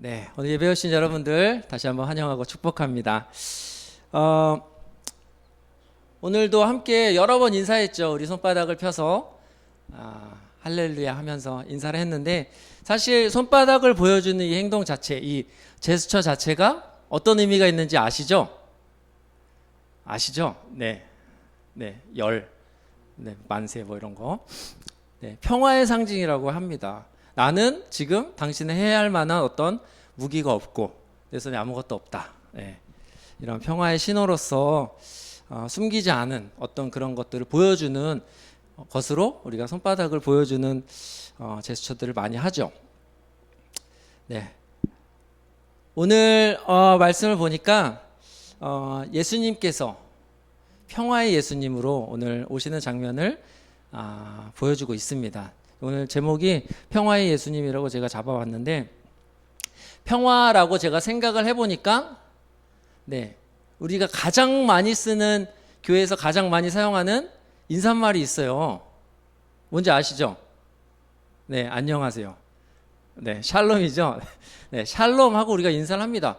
네, 오늘 예배 오신 여러분들 다시 한번 환영하고 축복합니다. 오늘도 함께 여러 번 인사했죠. 우리 손바닥을 펴서 할렐루야 하면서 인사를 했는데, 사실 손바닥을 보여주는 이 행동 자체, 이 제스처 자체가 어떤 의미가 있는지 아시죠? 아시죠? 네, 만세 뭐 이런 거. 네, 평화의 상징이라고 합니다. 나는 지금 당신은 해야 할 만한 어떤 무기가 없고 내 손에 아무것도 없다. 네, 이런 평화의 신호로서 숨기지 않은 어떤 그런 것들을 보여주는 것으로 우리가 손바닥을 보여주는 제스처들을 많이 하죠. 네, 오늘 말씀을 보니까 예수님께서 평화의 예수님으로 오늘 오시는 장면을 보여주고 있습니다. 오늘 제목이 평화의 예수님이라고 제가 잡아왔는데, 평화라고 제가 생각을 해보니까 우리가 가장 많이 쓰는, 교회에서 가장 많이 사용하는 인사말이 있어요. 뭔지 아시죠? 네, 안녕하세요. 네, 샬롬이죠. 네, 샬롬하고 우리가 인사를 합니다.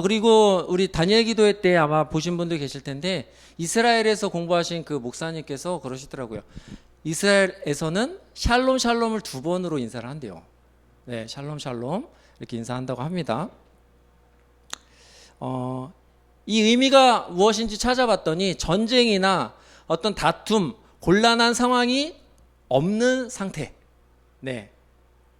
그리고 우리 다니엘 기도회 때 아마 보신 분들 계실 텐데, 이스라엘에서 공부하신 그 목사님께서 그러시더라고요. 이스라엘에서는 샬롬 샬롬을 2번으로 인사를 한대요. 네, 샬롬 샬롬 이렇게 인사한다고 합니다. 이 의미가 무엇인지 찾아봤더니 전쟁이나 어떤 다툼, 곤란한 상황이 없는 상태,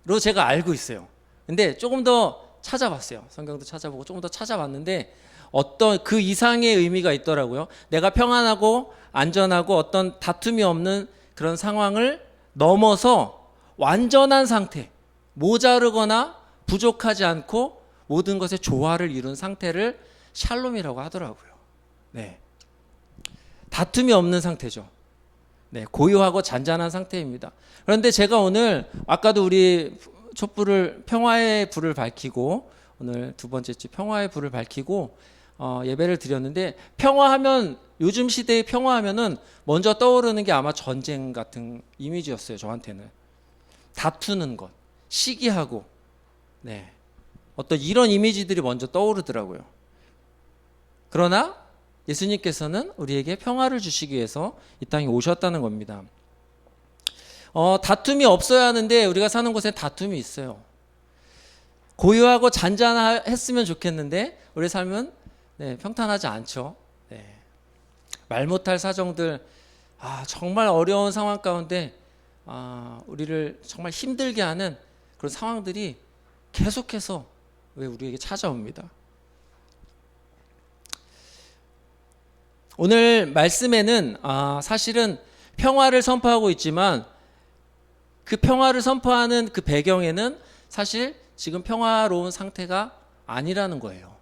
로 제가 알고 있어요. 근데 조금 더 찾아봤어요. 성경도 찾아보고 조금 더 찾아봤는데 어떤 그 이상의 의미가 있더라고요. 내가 평안하고 안전하고 어떤 다툼이 없는 그런 상황을 넘어서 완전한 상태, 모자르거나 부족하지 않고 모든 것의 조화를 이룬 상태를 샬롬이라고 하더라고요. 네, 다툼이 없는 상태죠. 네, 고요하고 잔잔한 상태입니다. 그런데 제가 오늘 아까도 우리 촛불을, 평화의 불을 밝히고, 오늘 두 번째 주 평화의 불을 밝히고 예배를 드렸는데, 평화하면, 요즘 시대의 평화하면은 먼저 떠오르는 게 아마 전쟁 같은 이미지였어요. 저한테는 다투는 것, 시기하고, 어떤 이런 이미지들이 먼저 떠오르더라고요. 그러나 예수님께서는 우리에게 평화를 주시기 위해서 이 땅에 오셨다는 겁니다. 다툼이 없어야 하는데 우리가 사는 곳에 다툼이 있어요. 고요하고 잔잔했으면 좋겠는데 우리 삶은 평탄하지 않죠. 말 못할 사정들, 정말 어려운 상황 가운데 우리를 정말 힘들게 하는 그런 상황들이 계속해서 왜 우리에게 찾아옵니다. 오늘 말씀에는 사실은 평화를 선포하고 있지만, 그 평화를 선포하는 그 배경에는 사실 지금 평화로운 상태가 아니라는 거예요.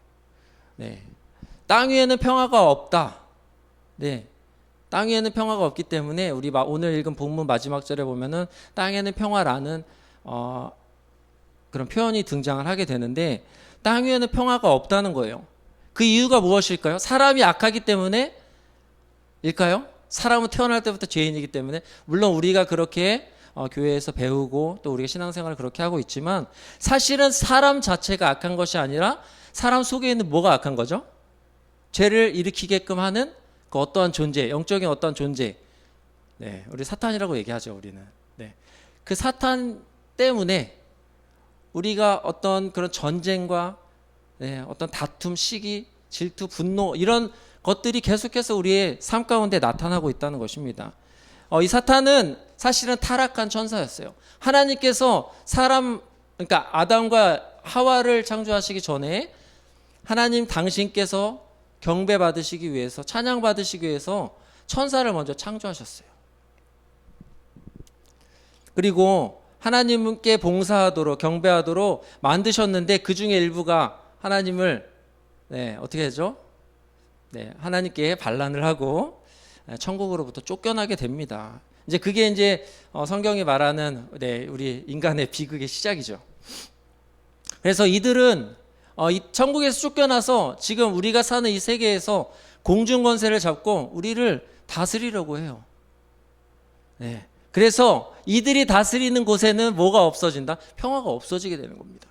땅 위에는 평화가 없다. 땅 위에는 평화가 없기 때문에 우리 오늘 읽은 본문 마지막 절에 보면은 땅에는 평화라는 그런 표현이 등장을 하게 되는데, 땅 위에는 평화가 없다는 거예요. 그 이유가 무엇일까요? 사람이 악하기 때문에 일까요? 사람은 태어날 때부터 죄인이기 때문에, 물론 우리가 그렇게 교회에서 배우고 또 우리가 신앙생활을 그렇게 하고 있지만, 사실은 사람 자체가 악한 것이 아니라 사람 속에 있는 뭐가 악한 거죠? 죄를 일으키게끔 하는 그 어떠한 존재, 영적인 어떠한 존재, 우리 사탄이라고 얘기하죠. 우리는 그 사탄 때문에 우리가 어떤 그런 전쟁과 어떤 다툼, 시기, 질투, 분노, 이런 것들이 계속해서 우리의 삶 가운데 나타나고 있다는 것입니다. 이 사탄은 사실은 타락한 천사였어요. 하나님께서 그러니까 아담과 하와를 창조하시기 전에 하나님 당신께서 경배 받으시기 위해서, 찬양 받으시기 위해서 천사를 먼저 창조하셨어요. 그리고 하나님께 봉사하도록, 경배하도록 만드셨는데, 그 중에 일부가 하나님을 어떻게 하죠? 하나님께 반란을 하고 천국으로부터 쫓겨나게 됩니다. 이제 그게 이제 성경이 말하는 우리 인간의 비극의 시작이죠. 그래서 이들은 이 천국에서 쫓겨나서 지금 우리가 사는 이 세계에서 공중 권세를 잡고 우리를 다스리려고 해요. 그래서 이들이 다스리는 곳에는 뭐가 없어진다? 평화가 없어지게 되는 겁니다.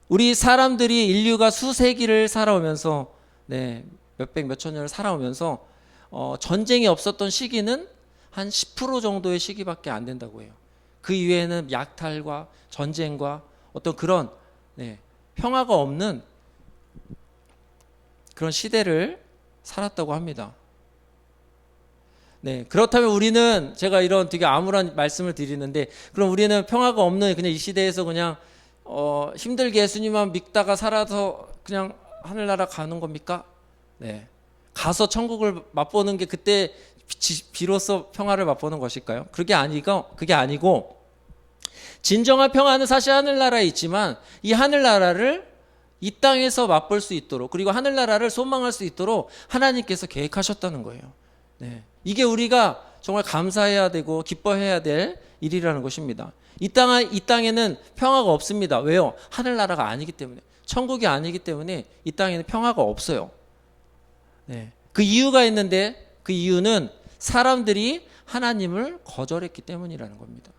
우리 사람들이 인류가 수세기를 살아오면서 네, 몇백 몇천 년을 살아오면서 전쟁이 없었던 시기는 한 10% 정도의 시기밖에 안 된다고 해요. 그 이외에는 약탈과 전쟁과 어떤 그런 네, 평화가 없는 그런 시대를 살았다고 합니다. 네, 그렇다면 우리는 제가 이런 되게 암울한 말씀을 드리는데 그럼 우리는 평화가 없는 그냥 이 시대에서 그냥 힘들게 예수님만 믿다가 살아서 그냥 하늘나라 가는 겁니까? 네, 가서 천국을 맛보는 게 그때 비로소 평화를 맛보는 것일까요? 그게 아니고 진정한 평화는 사실 하늘나라에 있지만 이 하늘나라를 이 땅에서 맛볼 수 있도록 그리고 하늘나라를 소망할 수 있도록 하나님께서 계획하셨다는 거예요. 네. 이게 우리가 정말 감사해야 되고 기뻐해야 될 일이라는 것입니다. 이 땅에는 평화가 없습니다. 왜요? 하늘나라가 아니기 때문에, 천국이 아니기 때문에 이 땅에는 평화가 없어요. 네. 그 이유가 있는데 그 이유는 사람들이 하나님을 거절했기 때문이라는 겁니다.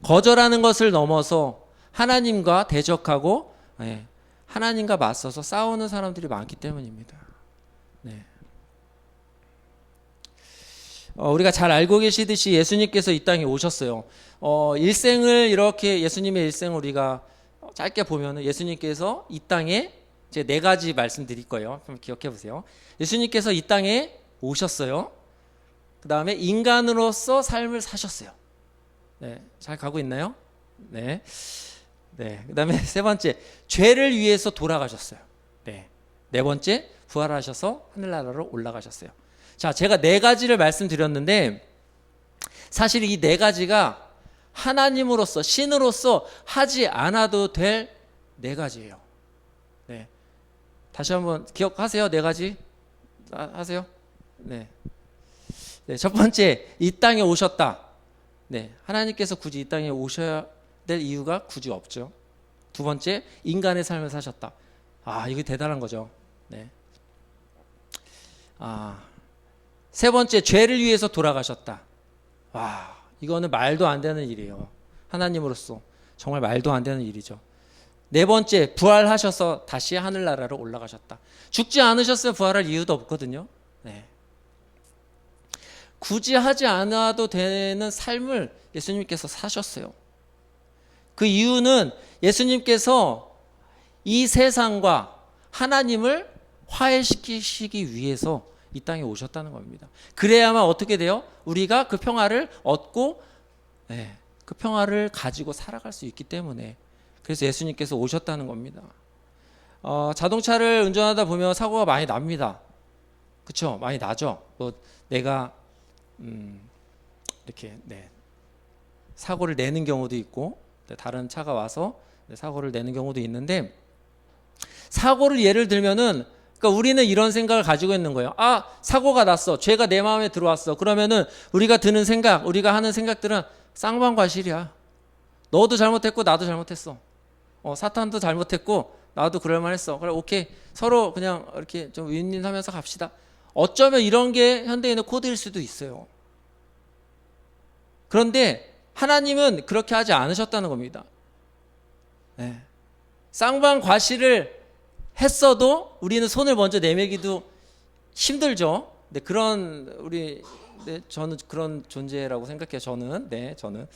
거절하는 것을 넘어서 하나님과 대적하고 네, 하나님과 맞서서 싸우는 사람들이 많기 때문입니다. 네. 우리가 잘 알고 계시듯이 예수님께서 이 땅에 오셨어요. 일생을 이렇게 예수님의 일생을 우리가 짧게 보면은 예수님께서 이 땅에 이제 4가지 말씀드릴 거예요. 한번 기억해 보세요. 예수님께서 이 땅에 오셨어요. 그 다음에 인간으로서 삶을 사셨어요. 네, 잘 가고 있나요? 네. 네. 그 다음에 3번째, 죄를 위해서 돌아가셨어요. 네. 4번째, 부활하셔서 하늘나라로 올라가셨어요. 자, 제가 4가지를 말씀드렸는데 사실 이 4가지가 하나님으로서 신으로서 하지 않아도 될 4가지예요. 네. 다시 한번 기억하세요. 4가지 하세요. 네. 네. 첫 번째, 이 땅에 오셨다. 네. 하나님께서 굳이 이 땅에 오셔야 될 이유가 굳이 없죠. 2번째, 인간의 삶을 사셨다. 이거 대단한 거죠. 네. 3번째, 죄를 위해서 돌아가셨다. 이거는 말도 안 되는 일이에요. 하나님으로서 정말 말도 안 되는 일이죠. 4번째, 부활하셔서 다시 하늘나라로 올라가셨다. 죽지 않으셨으면 부활할 이유도 없거든요. 네. 굳이 하지 않아도 되는 삶을 예수님께서 사셨어요. 그 이유는 예수님께서 이 세상과 하나님을 화해시키시기 위해서 이 땅에 오셨다는 겁니다. 그래야만 어떻게 돼요? 우리가 그 평화를 얻고 그 평화를 가지고 살아갈 수 있기 때문에 그래서 예수님께서 오셨다는 겁니다. 자동차를 운전하다 보면 사고가 많이 납니다. 그렇죠? 많이 나죠. 내가 이렇게 사고를 내는 경우도 있고 다른 차가 와서 사고를 내는 경우도 있는데 사고를 예를 들면은 그러니까 우리는 이런 생각을 가지고 있는 거예요. 사고가 났어. 죄가 내 마음에 들어왔어. 그러면은 우리가 드는 생각, 우리가 하는 생각들은 쌍방과실이야. 너도 잘못했고 나도 잘못했어. 사탄도 잘못했고 나도 그럴만했어. 그래, 오케이. 서로 그냥 이렇게 좀 윈윈하면서 갑시다. 어쩌면 이런 게 현대인의 코드일 수도 있어요. 그런데 하나님은 그렇게 하지 않으셨다는 겁니다. 네. 쌍방과실을 했어도 우리는 손을 먼저 내밀기도 힘들죠. 저는 그런 존재라고 생각해요. 저는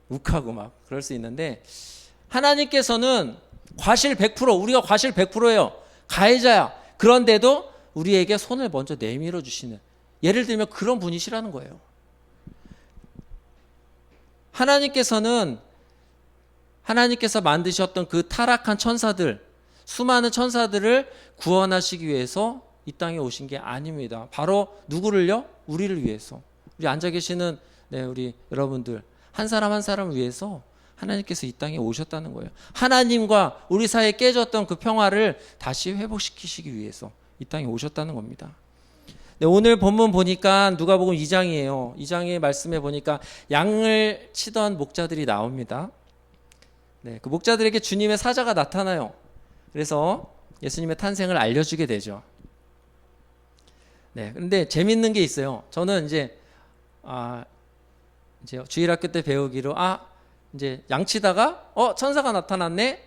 욱하고 막 그럴 수 있는데 하나님께서는 과실 100%, 우리가 과실 100%예요. 가해자야. 그런데도 우리에게 손을 먼저 내밀어 주시는, 예를 들면 그런 분이시라는 거예요. 하나님께서 만드셨던 그 타락한 천사들, 수많은 천사들을 구원하시기 위해서 이 땅에 오신 게 아닙니다. 바로 누구를요? 우리를 위해서. 우리 앉아 계시는 우리 여러분들 한 사람 한 사람을 위해서 하나님께서 이 땅에 오셨다는 거예요. 하나님과 우리 사이에 깨졌던 그 평화를 다시 회복시키시기 위해서 이 땅에 오셨다는 겁니다. 오늘 본문 보니까 누가복음 2장이에요. 2장의 말씀에 보니까 양을 치던 목자들이 나옵니다. 그 목자들에게 주님의 사자가 나타나요. 그래서 예수님의 탄생을 알려주게 되죠. 그런데 재밌는 게 있어요. 저는 이제 주일학교 때 배우기로 이제 양치다가 천사가 나타났네.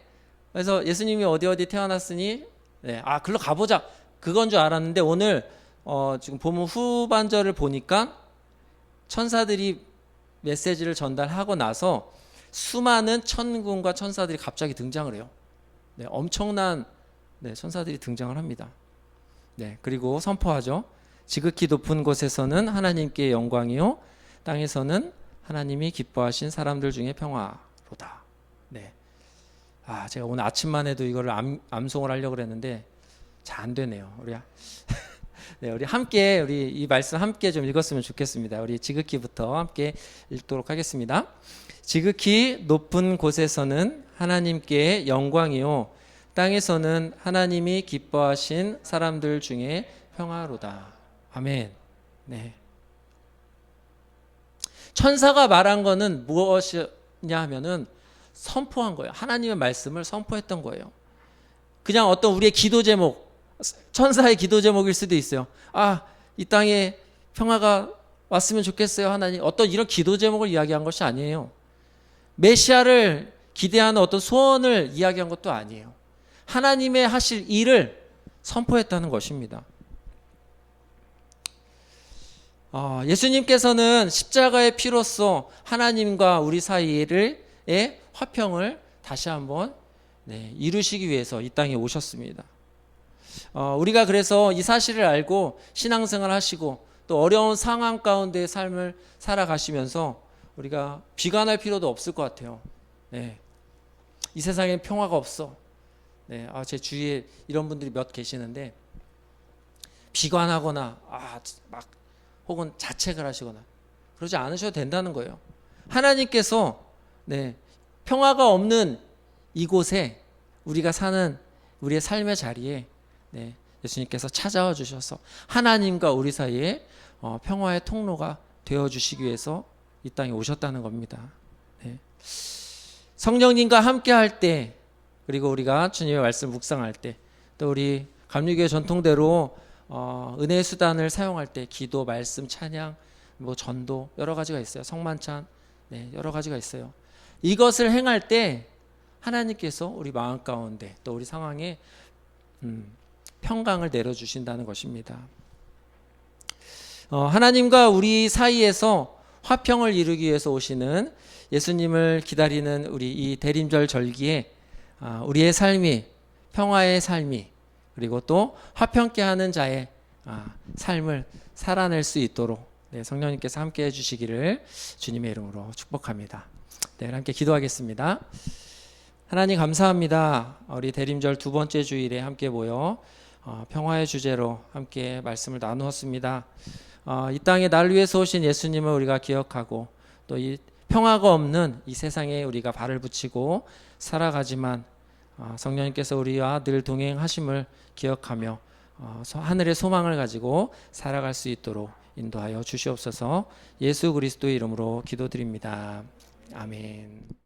그래서 예수님이 어디 태어났으니 네, 글로 가보자. 그건 줄 알았는데 오늘 지금 보면 후반절을 보니까 천사들이 메시지를 전달하고 나서 수많은 천군과 천사들이 갑자기 등장을 해요. 네, 엄청난 천사들이 등장을 합니다. 네, 그리고 선포하죠. 지극히 높은 곳에서는 하나님께 영광이요, 땅에서는 하나님이 기뻐하신 사람들 중에 평화로다. 네. 제가 오늘 아침만 해도 이거를 암송을 하려고 그랬는데 잘 안 되네요. 네, 우리 함께 우리 이 말씀 함께 좀 읽었으면 좋겠습니다. 우리 지극히부터 함께 읽도록 하겠습니다. 지극히 높은 곳에서는 하나님께 영광이요, 땅에서는 하나님이 기뻐하신 사람들 중에 평화로다. 아멘. 네. 천사가 말한 거는 무엇이냐 하면은 선포한 거예요. 하나님의 말씀을 선포했던 거예요. 그냥 어떤 우리의 기도 제목, 천사의 기도 제목일 수도 있어요. 이 땅에 평화가 왔으면 좋겠어요, 하나님. 어떤 이런 기도 제목을 이야기한 것이 아니에요. 메시아를 기대하는 어떤 소원을 이야기한 것도 아니에요. 하나님의 하실 일을 선포했다는 것입니다. 예수님께서는 십자가의 피로써 하나님과 우리 사이의 화평을 다시 한번 이루시기 위해서 이 땅에 오셨습니다. 우리가 그래서 이 사실을 알고 신앙생활 하시고 또 어려운 상황 가운데의 삶을 살아가시면서 우리가 비관할 필요도 없을 것 같아요. 네. 이 세상에 평화가 없어. 네. 제 주위에 이런 분들이 몇 계시는데 비관하거나 막 혹은 자책을 하시거나 그러지 않으셔도 된다는 거예요. 하나님께서 평화가 없는 이곳에 우리가 사는 우리의 삶의 자리에 예수님께서 찾아와 주셔서 하나님과 우리 사이에 평화의 통로가 되어주시기 위해서 이 땅에 오셨다는 겁니다. 성령님과 함께 할 때, 그리고 우리가 주님의 말씀 묵상할 때, 또 우리 감리교회 전통대로 은혜의 수단을 사용할 때 기도, 말씀, 찬양, 전도 여러 가지가 있어요. 성만찬 여러 가지가 있어요. 이것을 행할 때 하나님께서 우리 마음 가운데 또 우리 상황에 평강을 내려주신다는 것입니다. 하나님과 우리 사이에서 화평을 이루기 위해서 오시는 예수님을 기다리는 우리 이 대림절 절기에 우리의 삶이 평화의 삶이 그리고 또 화평케 하는 자의 삶을 살아낼 수 있도록 성령님께서 함께 해주시기를 주님의 이름으로 축복합니다. 함께 기도하겠습니다. 하나님 감사합니다. 우리 대림절 두 번째 주일에 함께 모여 평화의 주제로 함께 말씀을 나누었습니다. 이 땅에 날 위해서 오신 예수님을 우리가 기억하고 또 이 평화가 없는 이 세상에 우리가 발을 붙이고 살아가지만 성령님께서 우리와 늘 동행하심을 기억하며 하늘의 소망을 가지고 살아갈 수 있도록 인도하여 주시옵소서. 예수 그리스도의 이름으로 기도드립니다. 아멘.